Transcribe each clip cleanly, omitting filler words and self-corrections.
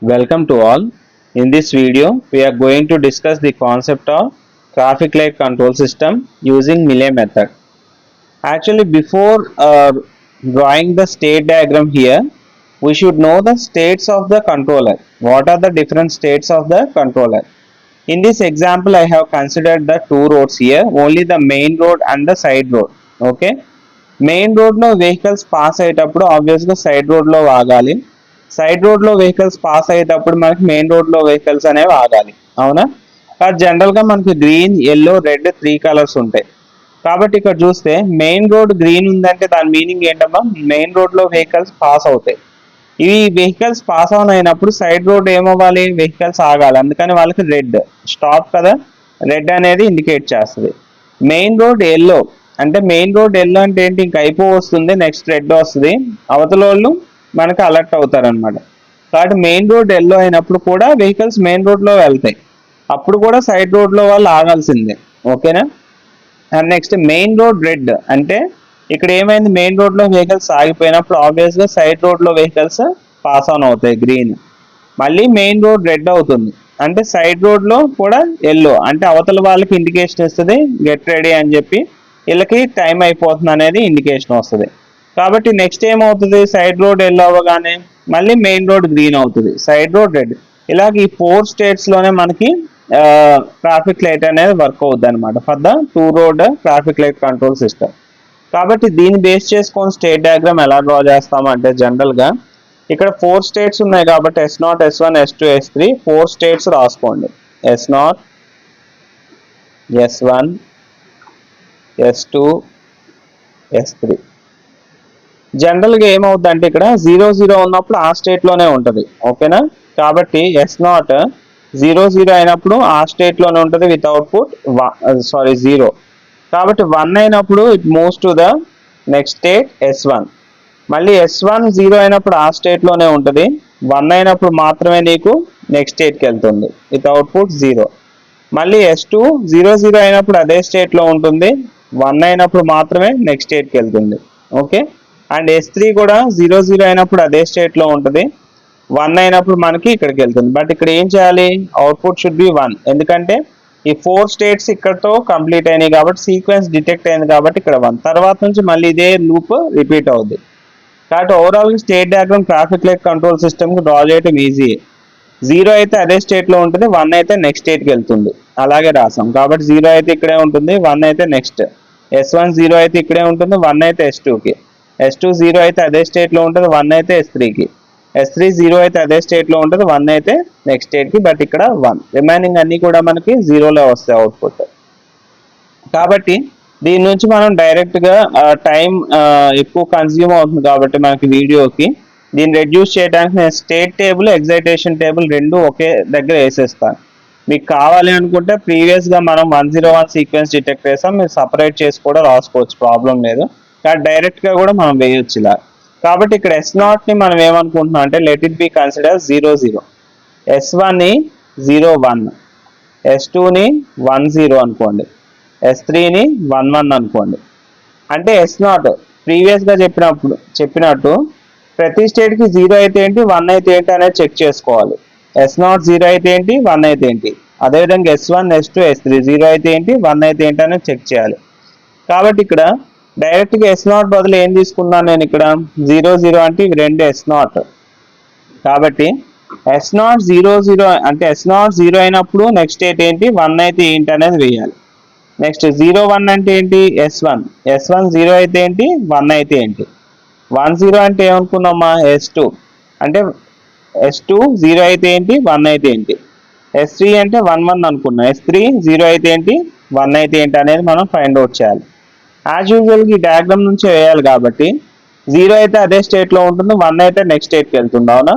Welcome to all. In this video, we are going to discuss the concept of traffic light control system using Mealy method. Actually, before drawing the state diagram here, we should know the states of the controller. What are the different states of the controller? In this example, I have considered the two roads here, only the main road and the side road. Okay. Main రోడ్లో vehicles pass అయ్యేటప్పుడు ఆబ్వియస్గా side రోడ్లో ఆగాలి. Side రోడ్లో vehicles pass అయ్యేటప్పుడు మనకి main రోడ్లో vehicles అనేవి ఆగాలి, అవునా? కానీ జనరల్గా మనకి గ్రీన్, ఎల్లో, రెడ్ 3 కలర్స్ ఉంటాయి. కాబట్టి ఇక్కడ చూస్తే మెయిన్ రోడ్ గ్రీన్ ఉందంటే దాని మీనింగ్ ఏంటమ్మా, మెయిన్ రోడ్లో వెహికల్స్ పాస్ అవుతాయి. ఈ వెహికల్స్ పాస్ ఆన్ అయినప్పుడు సైడ్ రోడ్ ఏమవ్వాలి, వెహికల్స్ ఆగాలి. అందుకని వాళ్ళకి రెడ్ స్టాప్ కదా, రెడ్ అనేది ఇండికేట్ చేస్తుంది. మెయిన్ రోడ్ ఎల్లో అంటే మెయిన్ రోడ్ ఎల్లో అంటే ఏంటి, ఇంక వస్తుంది, నెక్స్ట్ రెడ్ వస్తుంది, అవతల వాళ్ళు మనకు అలర్ట్ అవుతారు అనమాట. కాబట్టి మెయిన్ రోడ్ ఎల్లో అయినప్పుడు కూడా వెహికల్స్ మెయిన్ రోడ్లో వెళ్తాయి, అప్పుడు కూడా సైడ్ రోడ్లో వాళ్ళు ఆగాల్సిందే. ఓకేనా? And next main road red అంటే ఇక్కడ ఏమైంది, మెయిన్ రోడ్లో వెహికల్స్ ఆగిపోయినప్పుడు ఆబ్వియస్గా సైడ్ రోడ్లో వెహికల్స్ పాస్ ఆన్ అవుతాయి గ్రీన్. మళ్ళీ మెయిన్ రోడ్ రెడ్ అవుతుంది అంటే సైడ్ రోడ్లో కూడా ఎల్లో అంటే అవతల వాళ్ళకి ఇండికేషన్ ఇస్తుంది గెట్ రెడీ అని చెప్పి, వీళ్ళకి టైం అయిపోతుంది అనేది ఇండికేషన్ వస్తుంది. కాబట్టి నెక్స్ట్ ఏమవుతుంది, సైడ్ రోడ్ ఎల్లో అవ్వగానే మళ్ళీ మెయిన్ రోడ్ గ్రీన్ అవుతుంది, సైడ్ రోడ్ రెడ్. ఇలాగ ఈ 4 స్టేట్స్లోనే మనకి ట్రాఫిక్ లైట్ అనేది వర్క్ అవుతుంది అనమాట for the 2 road traffic light control system. కాబట్టి దీన్ని బేస్ చేసుకొని స్టేట్ డయాగ్రామ్ ఎలా డ్రా చేస్తామంటే జనరల్గా ఇక్కడ 4 స్టేట్స్ ఉన్నాయి కాబట్టి S0, S1, S2, S3 4 states రాసుకోండి. S0, S1, S2, S3. జనరల్గా ఏమవుతుంది అంటే ఇక్కడ 0 ఉన్నప్పుడు ఆ స్టేట్లోనే ఉంటుంది. ఓకేనా? కాబట్టి S0 0 అయినప్పుడు ఆ స్టేట్లోనే ఉంటుంది విత్ అవుట్పుట్ 0. కాబట్టి 1 అయినప్పుడు it moves to the next state S1. మళ్ళీ S1 0 అయినప్పుడు ఆ స్టేట్లోనే ఉంటుంది, 1 అయినప్పుడు మాత్రమే నీకు నెక్స్ట్ స్టేట్కి వెళ్తుంది విత్ అవుట్పుట్ 0. మళ్ళీ S2 0 అయినప్పుడు అదే స్టేట్లో ఉంటుంది, 1 అయినప్పుడు మాత్రమే నెక్స్ట్ స్టేట్కి వెళ్తుంది. ఓకే. అండ్ S3 కూడా 0 అయినప్పుడు అదే స్టేట్లో ఉంటుంది, 1 అయినప్పుడు మనకి ఇక్కడికి వెళ్తుంది. బట్ ఇక్కడ ఏం చేయాలి, అవుట్పుట్ షుడ్ బి 1. ఎందుకంటే ఈ 4 స్టేట్స్ ఇక్కడతో కంప్లీట్ అయినాయి కాబట్టి సీక్వెన్స్ డిటెక్ట్ అయింది కాబట్టి ఇక్కడ 1. తర్వాత నుంచి మళ్ళీ ఇదే లూప్ రిపీట్ అవుద్ది. కాబట్టి overall state diagram traffic light control సిస్టమ్కి డ్రా చేయడం ఈజీ. 0 అయితే అదే స్టేట్లో ఉంటుంది, 1 అయితే నెక్స్ట్ స్టేట్కి వెళ్తుంది, అలాగే రాసాం. కాబట్టి 0 అయితే ఇక్కడే ఉంటుంది, 1 అయితే నెక్స్ట్. S1 0 అయితే ఇక్కడే ఉంటుంది, 1 అయితే S2కి. S2 0 అయితే అదే స్టేట్లో ఉంటుంది, 1 అయితే S3కి. S3 0 అయితే అదే స్టేట్లో ఉంటుంది, 1 అయితే నెక్స్ట్ స్టేట్కి. బట్ ఇక్కడ 1 రిమైనింగ్ అన్నీ కూడా మనకి 0లో వస్తాయి అవుట్పుట్. కాబట్టి దీని నుంచి మనం డైరెక్ట్గా టైం ఎక్కువ కన్జ్యూమ్ అవుతుంది కాబట్టి మనకి వీడియోకి, దీన్ని రెడ్యూస్ చేయడానికి నేను స్టేట్ టేబుల్, ఎగ్జైటేషన్ టేబుల్ రెండు ఒకే దగ్గర వేసేస్తాను. మీకు కావాలి అనుకుంటే ప్రీవియస్గా మనం 101 సీక్వెన్స్ డిటెక్ట్ చేస్తాం, మీరు సపరేట్ చేసి కూడా రాసుకోవచ్చు, ప్రాబ్లం లేదు. కానీ డైరెక్ట్గా కూడా మనం వేయొచ్చు ఇలా. కాబట్టి ఇక్కడ S0ని మనం ఏమనుకుంటున్నాం అంటే లెట్ ఇట్ బి కన్సిడర్ 0 S1ని 0 1, S2ని 1 0 అనుకోండి, S3ని 1 1 అనుకోండి. అంటే S0 ప్రీవియస్గా చెప్పినట్టు ప్రతి స్టేట్కి 0 అయితే ఏంటి, 1 అయితే ఏంటి అనేది చెక్ చేసుకోవాలి. S0 0 అయితే ఏంటి, 1 అయితే ఏంటి. అదేవిధంగా S1, S2, S3 0 అయితే ఏంటి, 1 అయితే ఏంటి అనేది చెక్ చేయాలి. కాబట్టి ఇక్కడ డైరెక్ట్గా S0 బదులు ఏం తీసుకున్నాను నేను, ఇక్కడ 0 అంటే ఇవి రెండు S0. కాబట్టి S0 0 అంటే S0 0 అయినప్పుడు నెక్స్ట్ స్టేట్ ఏంటి, 1 అయితే ఏంటి అనేది వేయాలి. నెక్స్ట్ 0 1 అంటే ఏంటి, S1 0 అయితే ఏంటి, 1 అయితే ఏంటి. 1 0 అంటే ఏమనుకున్నామా, S2 అంటే S2 0 అయితే ఏంటి, 1 అయితే ఏంటి. S3 అంటే 1 1 అనుకున్నాం, S3 0 అయితే ఏంటి, 1 అయితే ఏంటి అనేది మనం ఫైండ్ అవుట్ చేయాలి. యాజ్ యూజువల్గా ఈ డయాగ్రామ్ నుంచి వేయాలి కాబట్టి 0 అయితే అదే స్టేట్లో ఉంటుంది, 1 అయితే నెక్స్ట్ స్టేట్కి వెళ్తుంది, అవునా?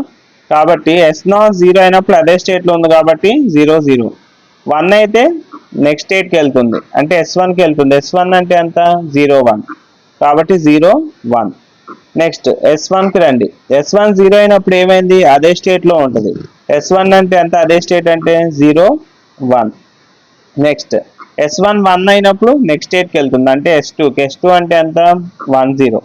కాబట్టి S0 0 అయినప్పుడు అదే స్టేట్లో ఉంది కాబట్టి 0 0. 1 అయితే నెక్స్ట్ స్టేట్కి వెళ్తుంది అంటే S1కి వెళ్తుంది, S1 అంటే ఎంత, 0 1. కాబట్టి 0 1. నెక్స్ట్ S1కి రండి, S1 0 అయినప్పుడు ఏమైంది, అదే స్టేట్లో ఉంటుంది. S1 అంటే ఎంత, అదే స్టేట్ అంటే 0 1. నెక్స్ట్ S1 1 అయినప్పుడు నెక్స్ట్ స్టేట్కి వెళ్తుంది అంటే S2 అంటే ఎంత, 1 0.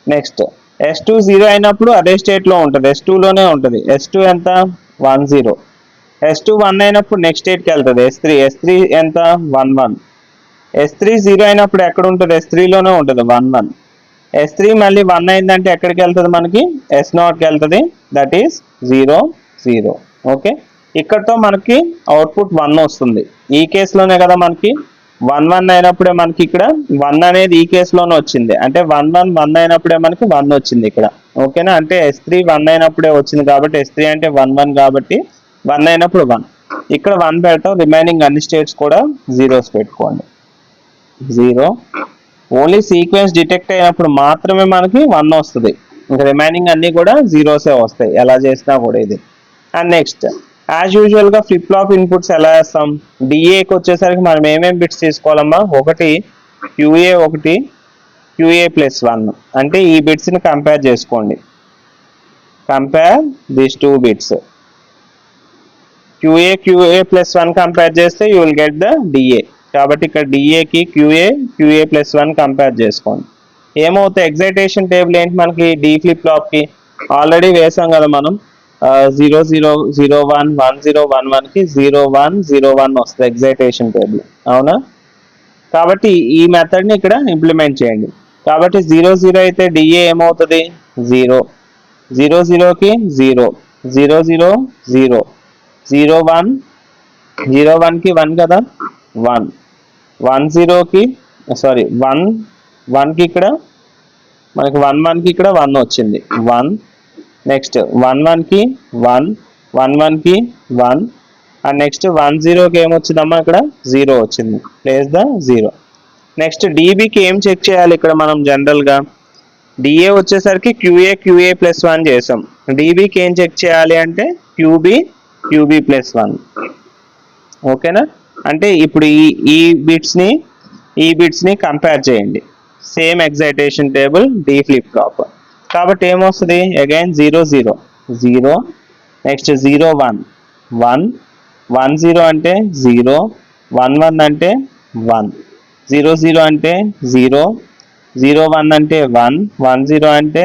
నెక్స్ట్ S2 0 అయినప్పుడు అదే స్టేట్ లో ఉంటుంది, S2 లోనే ఉంటుంది. S2 ఎంత 1 0. S2 1 అయినప్పుడు నెక్స్ట్ స్టేట్ కి వెళ్తుంది. S3 ఎంత 1 1. S3 0 అయినప్పుడు ఎక్కడ ఉంటుంది, S3 లోనే ఉంటుంది 1 1. S3 మళ్ళీ 1 అయిందంటే ఎక్కడికి వెళ్తుంది, మనకి S0 కి వెళ్తుంది, దట్ ఈస్ 0 0. ఓకే, ఇక్కడతో మనకి అవుట్పుట్ 1 వస్తుంది. ఈ కేసులోనే కదా మనకి 1 1 అయినప్పుడే మనకి ఇక్కడ 1 అనేది ఈ కేసులోనే వచ్చింది, అంటే 1 1 1 అయినప్పుడే మనకి 1 వచ్చింది ఇక్కడ. ఓకేనా, అంటే S3 1 అయినప్పుడే వచ్చింది కాబట్టి S3 అంటే 1 1 కాబట్టి 1 అయినప్పుడు 1. ఇక్కడ 1 పెడతాం, రిమైనింగ్ అన్ని స్టేట్స్ కూడా జీరోస్ పెట్టుకోండి. 0, ఓన్లీ సీక్వెన్స్ డిటెక్ట్ అయినప్పుడు మాత్రమే మనకి 1 వస్తుంది, ఇంకా రిమైనింగ్ అన్ని కూడా జీరోసే వస్తాయి ఎలా చేసినా కూడా ఇది. అండ్ నెక్స్ట్ యాజ్ యూజువల్ గా ఫ్లిప్ ఫ్లాప్ ఇన్పుట్స్ ఎలా వేస్తాం, డిఏకి వచ్చేసరికి మనం ఏమేమి బిట్స్ తీసుకోవాలమ్మా, ఒకటి QA+1, అంటే ఈ బిట్స్ ని కంపేర్ చేసుకోండి. Compare these 2 bits, QA+1 compare చేస్తే you will get the DA. కాబట్టి ఇక్కడ డిఏకి QA+1 కంపేర్ చేసుకోండి. ఏమవుతాయి, ఎగ్జైటేషన్ టేబుల్ ఏంటి మనకి డి ఫ్లిప్ ఫ్లాప్ కి ఆల్రెడీ వేసాం కదా మనం, 0 0 0 1 1 0 1 1 కి 0 1 0 1 వస్తుంది ఎగ్జైటేషన్ టేబుల్, అవునా. కాబట్టి ఈ మెథడ్ ని ఇక్కడ ఇంప్లిమెంట్ చేయండి. కాబట్టి 0 0 అయితే డిఏ ఏమవుతుంది 0, 0 0 కి 0 0 0 0 0 1 0 1 కి 1 కదా 1 1 0 కి 1 1 కి ఇక్కడ మనకి 1 1 కి ఇక్కడ 1 వచ్చింది 1. నెక్స్ట్ 1 1 కి 1 1 1 కి 1 అండ్ నెక్స్ట్ 1 0 కి ఏమొచ్చిందమ్మా ఇక్కడ 0 వచ్చింది, ప్లేస్ ద 0. నెక్స్ట్ డిబికి ఏం చెక్ చేయాలి ఇక్కడ మనం జనరల్ గా, డిఏ వచ్చేసరికి QA+1 చేసాం, డిబికి ఏం చెక్ చేయాలి అంటే QB+1. ఓకేనా, అంటే ఇప్పుడు ఈ బిట్స్ ని కంపేర్ చేయండి, same excitation table D flip flop. కాబట్టి ఏమొస్తుంది అగైన్ 0 0 0, నెక్స్ట్ 0 1 1 1 0 అంటే 0 1 1 అంటే 1 0 0 అంటే 0 0 1 అంటే 1 1 0 అంటే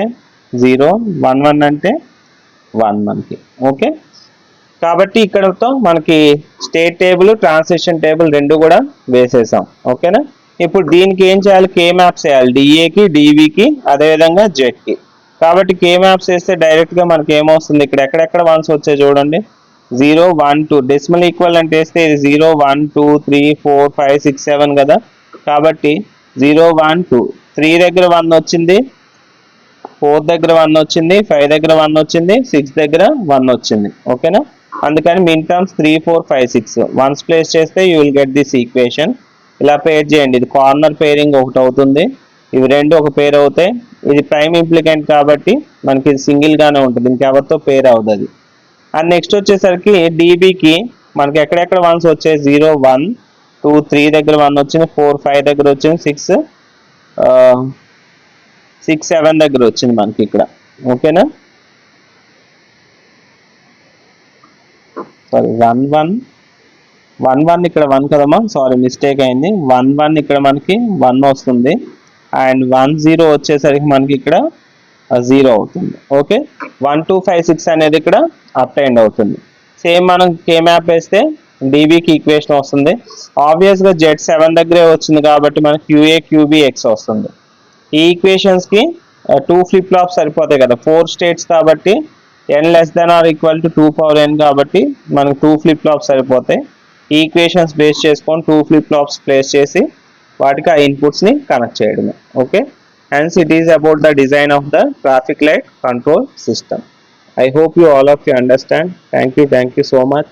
0 1 1 అంటే 1 మనకి. ఓకే, కాబట్టి ఇక్కడతో మనకి స్టేట్ టేబుల్ ట్రాన్సిషన్ టేబుల్ రెండు కూడా వేసేసాం. ఓకేనా, ఇప్పుడు దీనికి ఏం చేయాలి, కే మ్యాప్స్ వేయాలి డిఏకి డిబికి అదేవిధంగా జెడ్కి. కాబట్టి కే మ్యాప్స్ వేస్తే డైరెక్ట్ గా మనకి ఏమొస్తుంది, ఇక్కడ ఎక్కడెక్కడ 1s వచ్చాయి చూడండి, 0 1 2 డెసిమల్ ఈక్వలెంట్ వేస్తే ఇది 0 1 2 3 4 5 6 7 కదా. కాబట్టి 0 1 2 3 దగ్గర 1 వచ్చింది, 4 దగ్గర 1 వచ్చింది, 5 దగ్గర 1 వచ్చింది, 6 దగ్గర 1 వచ్చింది. ఓకేనా, అందుకని మిన్ టర్మ్స్ 3 4 5 6 వన్స్ ప్లేస్ చేస్తే you will get this equation. ఇలా పేర్ చేయండి, ఇది కార్నర్ పేరింగ్ ఒకటి అవుతుంది, ఇవి రెండు ఒక పేర్ అవుతాయి, ఇది ప్రైమ్ ఇంప్లికెంట్ కాబట్టి మనకి ఇది సింగిల్ గానే ఉంటుంది, ఇంకెవరితో పేర్ అవుతుంది. అండ్ నెక్స్ట్ వచ్చేసరికి డిబికి మనకి ఎక్కడెక్కడ 1s వచ్చాయి, 0 1 2 3 దగ్గర 1 వచ్చింది, 4 5 దగ్గర వచ్చింది, 6 7 దగ్గర వచ్చింది మనకి ఇక్కడ. ఓకేనా, 1 1 1 1 ఇక్కడ 1 కదమ్మా, మిస్టేక్ అయింది, 1 1 ఇక్కడ మనకి 1 వస్తుంది, అండ్ 1 0 వచ్చేసరికి మనకి ఇక్కడ 0 అవుతుంది. ఓకే, 1 2 5 6 అనేది ఇక్కడ అప్ ఎండ్ అవుతుంది. సేమ్ మనం కే మ్యాప్ వేస్తే డిబికి ఈక్వేషన్ వస్తుంది, ఆబ్వియస్ గా జెడ్ 7 దగ్గరే వచ్చింది కాబట్టి మనకి QA+QBX వస్తుంది. ఈ ఈక్వేషన్స్ కి 2 ఫ్లిప్ ఫ్లాప్స్ సరిపోతాయి కదా, 4 స్టేట్స్ కాబట్టి n< or 2 power n కాబట్టి మనకు 2 ఫ్లిప్ ఫ్లాప్స్ సరిపోతాయి. ఈ ఈక్వేషన్స్ బేస్ చేసుకొని 2 ఫ్లిప్ ఫ్లాప్స్ ప్లేస్ చేసి వాటికి ఆ ఇన్పుట్స్ ని కనెక్ట్ చేయడమే. Okay, hence it is about the design of the traffic light control system. I hope you all of you understand. Thank you so much.